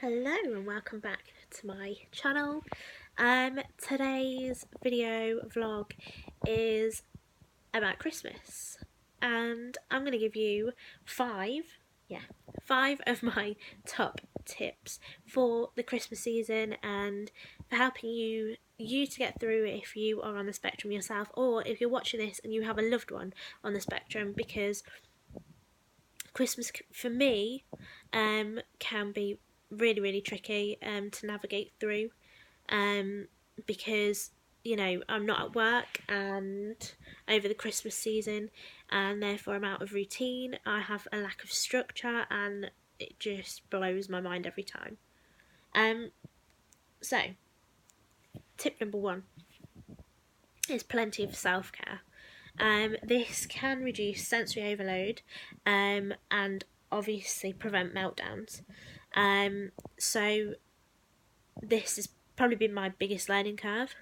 Hello and welcome back to my channel. Today's video vlog is about Christmas, and I'm going to give you five of my top tips for the Christmas season and for helping you to get through if you are on the spectrum yourself, or if you're watching this and you have a loved one on the spectrum, because Christmas for me can be really tricky to navigate through, because I'm not at work and over the Christmas season, and therefore I'm out of routine. I have a lack of structure and it just blows my mind every time. So tip number one is plenty of self-care. This can reduce sensory overload and obviously prevent meltdowns. So this has probably been my biggest learning curve,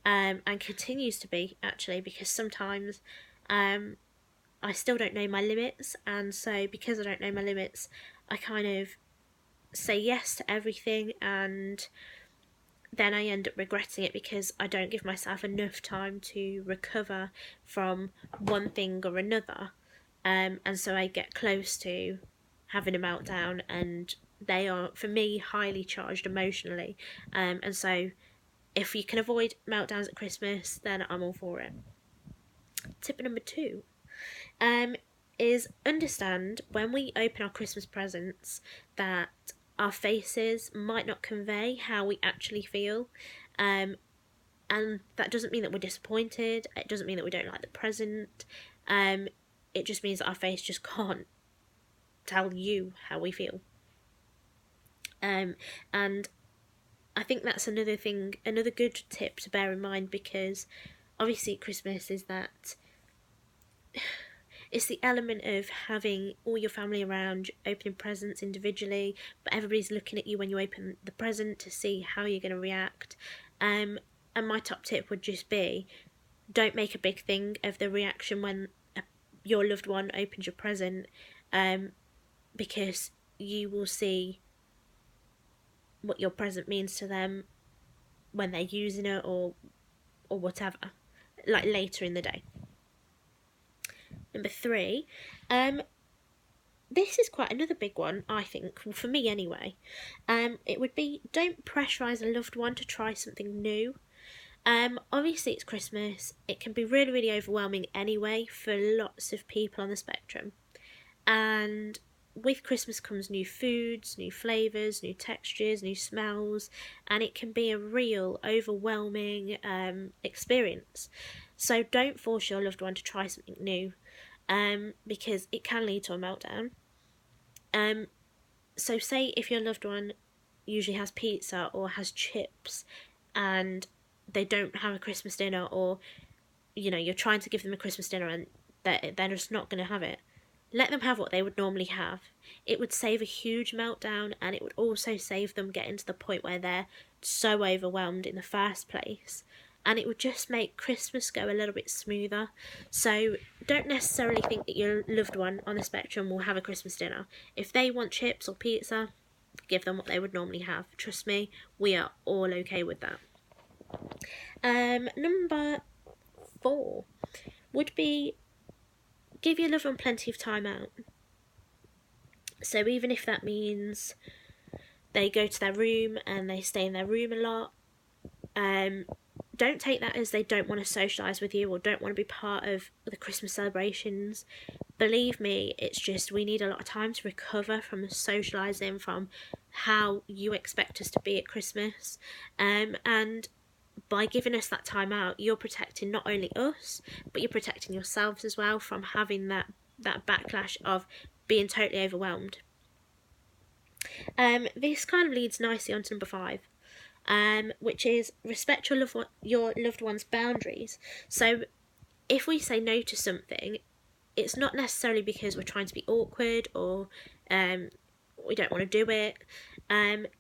and continues to be, actually, because sometimes I still don't know my limits, and so because I don't know my limits, I kind of say yes to everything, and then I end up regretting it because I don't give myself enough time to recover from one thing or another, and so I get close to having a meltdown, and they are, for me, highly charged emotionally, and so if you can avoid meltdowns at Christmas, then I'm all for it. Tip number two is understand when we open our Christmas presents that our faces might not convey how we actually feel, and that doesn't mean that we're disappointed. It doesn't mean that we don't like the present. It just means that our face just can't tell you how we feel. And I think that's another good tip to bear in mind, because obviously Christmas is that it's the element of having all your family around, opening presents individually, but everybody's looking at you when you open the present to see how you're going to react. And my top tip would just be, don't make a big thing of the reaction when your loved one opens your present, because you will see what your present means to them when they're using it, or whatever, like later in the day. Number three, this is quite another big one, I think, for me anyway. It would be, don't pressurise a loved one to try something new. Obviously it's Christmas. It can be really overwhelming anyway for lots of people on the spectrum, and with Christmas comes new foods, new flavours, new textures, new smells, and it can be a real overwhelming experience. So don't force your loved one to try something new, because it can lead to a meltdown. So say if your loved one usually has pizza or has chips and they don't have a Christmas dinner, or you're trying to give them a Christmas dinner and they're just not going to have it, let them have what they would normally have. It would save a huge meltdown, and it would also save them getting to the point where they're so overwhelmed in the first place, and it would just make Christmas go a little bit smoother. So don't necessarily think that your loved one on the spectrum will have a Christmas dinner. If they want chips or pizza, give them what they would normally have. Trust me, we are all okay with that. Number 4 would be, give your loved one plenty of time out. So even if that means they go to their room and they stay in their room a lot, don't take that as they don't want to socialise with you or don't want to be part of the Christmas celebrations. Believe me, it's just we need a lot of time to recover from socialising, from how you expect us to be at Christmas, and by giving us that time out, you're protecting not only us, but you're protecting yourselves as well from having that backlash of being totally overwhelmed. This kind of leads nicely on to number 5, which is respect your loved one's boundaries. So if we say no to something, it's not necessarily because we're trying to be awkward or we don't want to do it.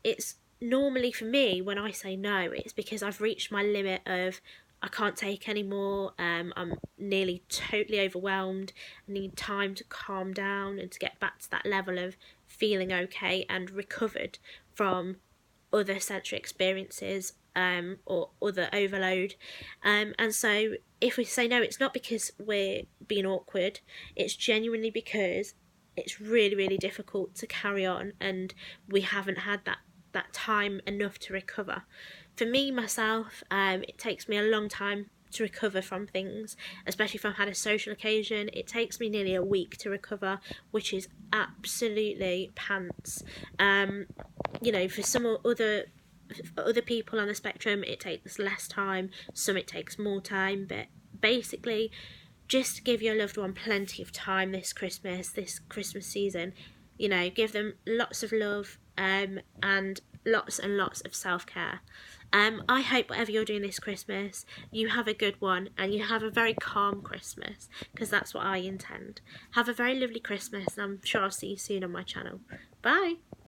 It's normally, for me, when I say no, it's because I've reached my limit of I can't take any more. I'm nearly totally overwhelmed. I need time to calm down and to get back to that level of feeling okay and recovered from other sensory experiences or other overload. And so if we say no, it's not because we're being awkward, it's genuinely because it's really, really difficult to carry on and we haven't had that time enough to recover. For me, myself, it takes me a long time to recover from things, especially if I've had a social occasion. It takes me nearly a week to recover, which is absolutely pants. For some other people on the spectrum, it takes less time, some it takes more time, but basically, just give your loved one plenty of time this Christmas season. Give them lots of love, and lots of self-care. I hope whatever you're doing this Christmas, you have a good one and you have a very calm Christmas, because that's what I intend. Have a very lovely Christmas, and I'm sure I'll see you soon on my channel. Bye!